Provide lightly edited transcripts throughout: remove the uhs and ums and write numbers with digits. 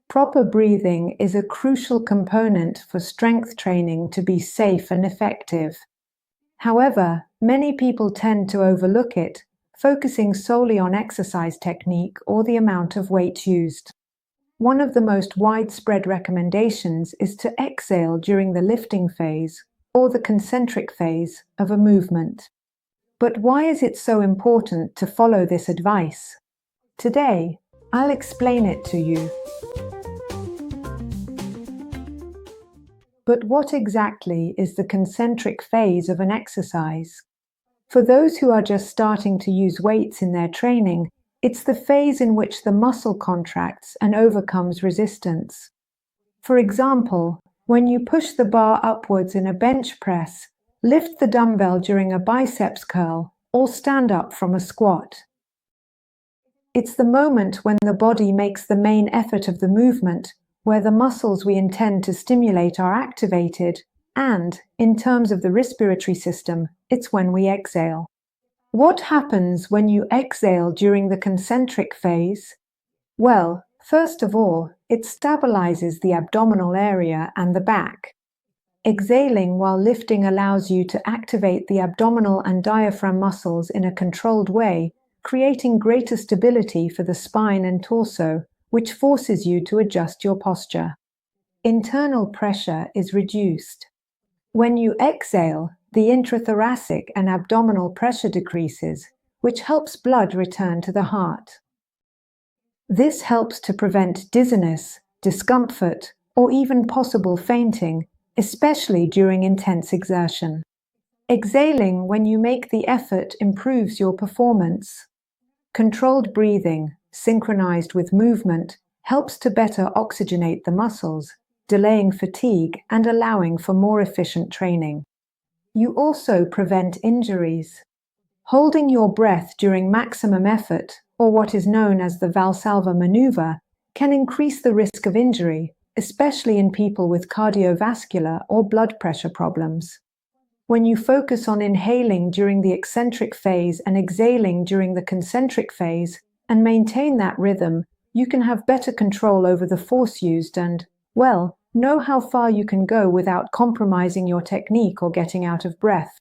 Proper breathing is a crucial component for strength training to be safe and effective. However, many people tend to overlook it, focusing solely on exercise technique or the amount of weight used. One of the most widespread recommendations is to exhale during the lifting phase or the concentric phase of a movement. But why is it so important to follow this advice? Today, I'll explain it to you. But what exactly is the concentric phase of an exercise? For those who are just starting to use weights in their training, it's the phase in which the muscle contracts and overcomes resistance. For example, when you push the bar upwards in a bench press, lift the dumbbell during a biceps curl, or stand up from a squat. It's the moment when the body makes the main effort of the movement, where the muscles we intend to stimulate are activated, and, in terms of the respiratory system, it's when we exhale. What happens when you exhale during the concentric phase? Well, first of all, it stabilizes the abdominal area and the back. Exhaling while lifting allows you to activate the abdominal and diaphragm muscles in a controlled way, creating greater stability for the spine and torso, which forces you to adjust your posture. Internal pressure is reduced. When you exhale, the intrathoracic and abdominal pressure decreases, which helps blood return to the heart. This helps to prevent dizziness, discomfort, or even possible fainting, especially during intense exertion. Exhaling when you make the effort improves your performance. Controlled breathing, synchronized with movement, helps to better oxygenate the muscles, delaying fatigue and allowing for more efficient training. You also prevent injuries. Holding your breath during maximum effort, or what is known as the Valsalva maneuver, can increase the risk of injury, especially in people with cardiovascular or blood pressure problems. When you focus on inhaling during the eccentric phase and exhaling during the concentric phase, and maintain that rhythm, you can have better control over the force used and, well, know how far you can go without compromising your technique or getting out of breath.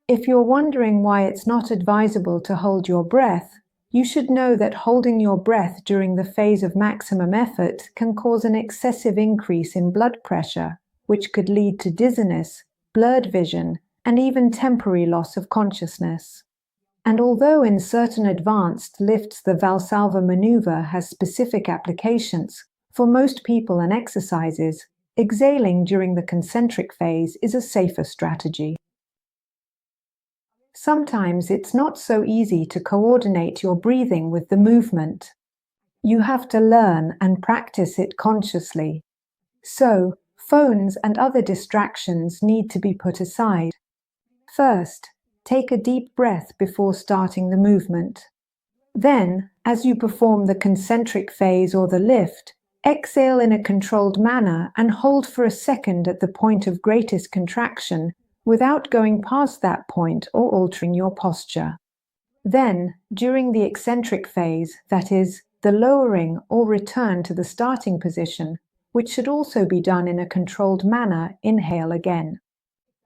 If you're wondering why it's not advisable to hold your breath, you should know that holding your breath during the phase of maximum effort can cause an excessive increase in blood pressure, which could lead to dizziness, blurred vision, and even temporary loss of consciousness. And although in certain advanced lifts the Valsalva maneuver has specific applications, for most people and exercises, exhaling during the concentric phase is a safer strategy. Sometimes it's not so easy to coordinate your breathing with the movement. You have to learn and practice it consciously. So, phones and other distractions need to be put aside. First, take a deep breath before starting the movement. Then, as you perform the concentric phase or the lift, exhale in a controlled manner and hold for a second at the point of greatest contraction without going past that point or altering your posture. Then, during the eccentric phase, that is, the lowering or return to the starting position, which should also be done in a controlled manner, inhale again.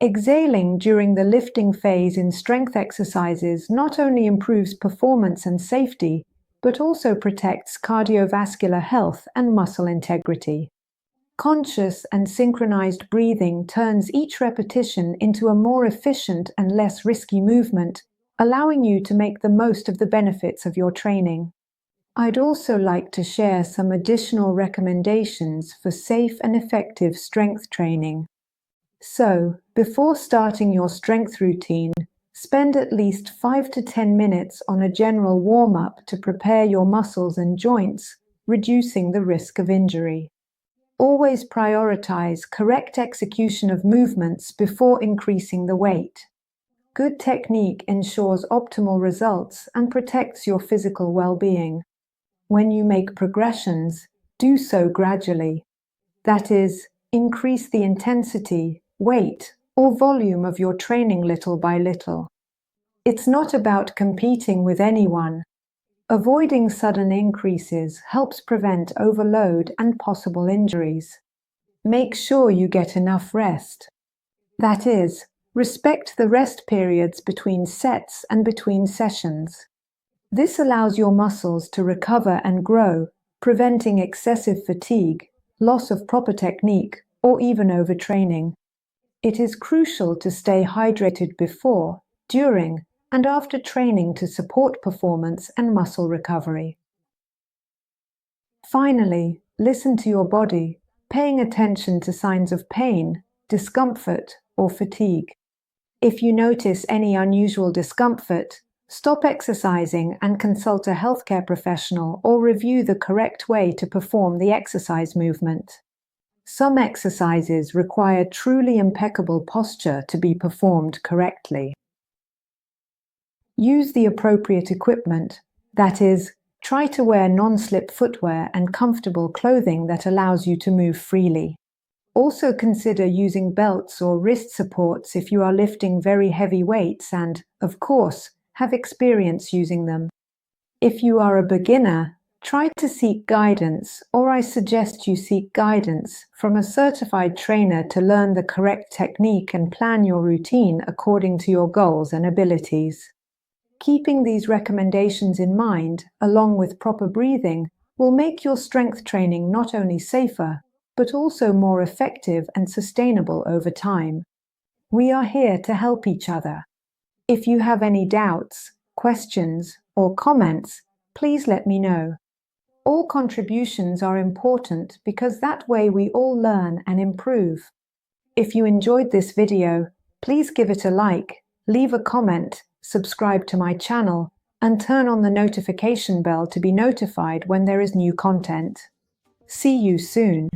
Exhaling during the lifting phase in strength exercises not only improves performance and safety, but also protects cardiovascular health and muscle integrity. Conscious and synchronized breathing turns each repetition into a more efficient and less risky movement, allowing you to make the most of the benefits of your training. I'd also like to share some additional recommendations for safe and effective strength training. So, before starting your strength routine, spend at least 5 to 10 minutes on a general warm-up to prepare your muscles and joints, reducing the risk of injury. Always prioritize correct execution of movements before increasing the weight. Good technique ensures optimal results and protects your physical well-being. When you make progressions, do so gradually. That is, increase the intensity, weight, or volume of your training little by little. It's not about competing with anyone. Avoiding sudden increases helps prevent overload and possible injuries. Make sure you get enough rest. That is, respect the rest periods between sets and between sessions. This allows your muscles to recover and grow, preventing excessive fatigue, loss of proper technique, or even overtraining. It is crucial to stay hydrated before, during, and after training to support performance and muscle recovery. Finally, listen to your body, paying attention to signs of pain, discomfort, or fatigue. If you notice any unusual discomfort, stop exercising and consult a healthcare professional or review the correct way to perform the exercise movement. Some exercises require truly impeccable posture to be performed correctly. Use the appropriate equipment, that is, try to wear non-slip footwear and comfortable clothing that allows you to move freely. Also consider using belts or wrist supports if you are lifting very heavy weights and, of course, have experience using them. If you are a beginner, try to seek guidance, or I suggest you seek guidance from a certified trainer to learn the correct technique and plan your routine according to your goals and abilities. Keeping these recommendations in mind, along with proper breathing, will make your strength training not only safer, but also more effective and sustainable over time. We are here to help each other. If you have any doubts, questions, or comments, please let me know. All contributions are important because that way we all learn and improve. If you enjoyed this video, please give it a like, leave a comment, subscribe to my channel, and turn on the notification bell to be notified when there is new content. See you soon.